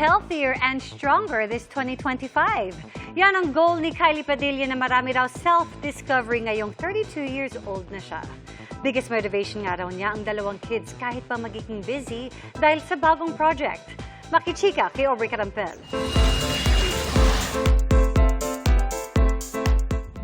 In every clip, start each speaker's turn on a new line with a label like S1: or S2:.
S1: healthier and stronger this 2025. Yan ang goal ni Kylie Padilla na marami raw self-discovery ngayong 32 years old na siya. Biggest motivation nga raw niya ang dalawang kids kahit pa magiging busy dahil sa bagong project. Makichika kay Aubrey Carampel.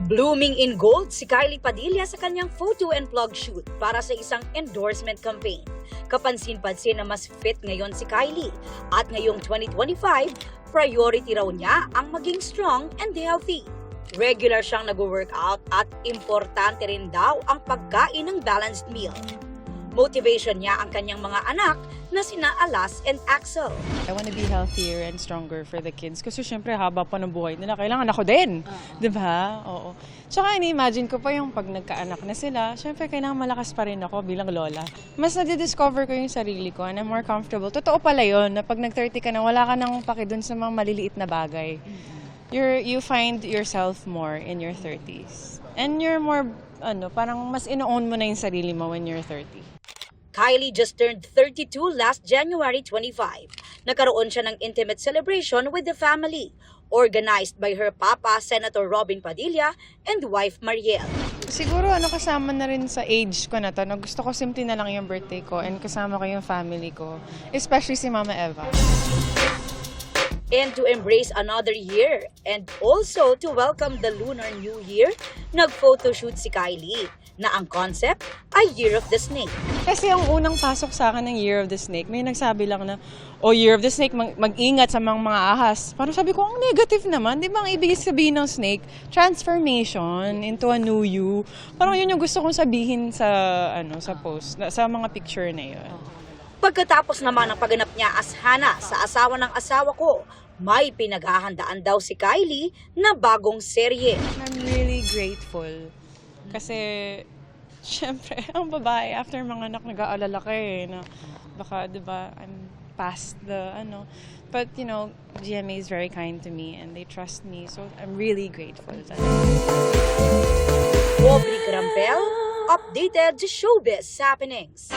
S2: Blooming in gold si Kylie Padilla sa kanyang photo and vlog shoot para sa isang endorsement campaign. Kapansin-pansin na mas fit ngayon si Kylie at ngayong 2025, priority raw niya ang maging strong and healthy. Regular siyang nag-workout at importante rin daw ang pagkain ng balanced meal. Motivation niya ang kanyang mga anak na sina Alas and Axel.
S3: I want to be healthier and stronger for the kids kasi syempre haba pa ng buhay nila, kailangan ako din. Di ba? Oo. Tsaka ini-imagine ko pa yung pag nagkaanak na sila, syempre kailangan malakas pa rin ako bilang lola. Mas nadidiscover ko yung sarili ko and I'm more comfortable. Totoo pala yun na pag nag-30 ka na, wala ka nang paki dun sa mga maliliit na bagay. You find yourself more in your 30s. And you're more, parang mas ino-own mo na yung sarili mo when you're 30.
S2: Kylie just turned 32 last January 25. Nagkaroon siya ng intimate celebration with the family, organized by her papa, Senator Robin Padilla, and wife Mariel.
S3: Siguro kasama na rin sa age ko na to, na gusto ko simple na lang yung birthday ko and kasama ko yung family ko, especially si Mama Eva.
S2: And to embrace another year and also to welcome the Lunar New Year, nag-photoshoot si Kylie na ang concept ay Year of the Snake.
S3: Kasi ang unang pasok sa akin ng Year of the Snake, may nagsabi lang na, Year of the Snake, mag-ingat sa mga ahas. Parang sabi ko, ang negative naman. Di ba ang ibig sabihin ng snake? Transformation into a new you. Parang yun yung gusto kong sabihin sa, sa post, sa mga picture na yun.
S2: Pagkatapos naman ng pagganap niya as Hana sa Asawa ng Asawa Ko, may pinaghahandaan daw si Kylie na bagong serye.
S3: I'm really grateful. Kasi, syempre, ang babae, after mga anak, nag-aalala ka na baka, di ba, I'm past the, But, GMA is very kind to me and they trust me. So, I'm really grateful.
S2: Aubrey Carampel, updated to showbiz happenings.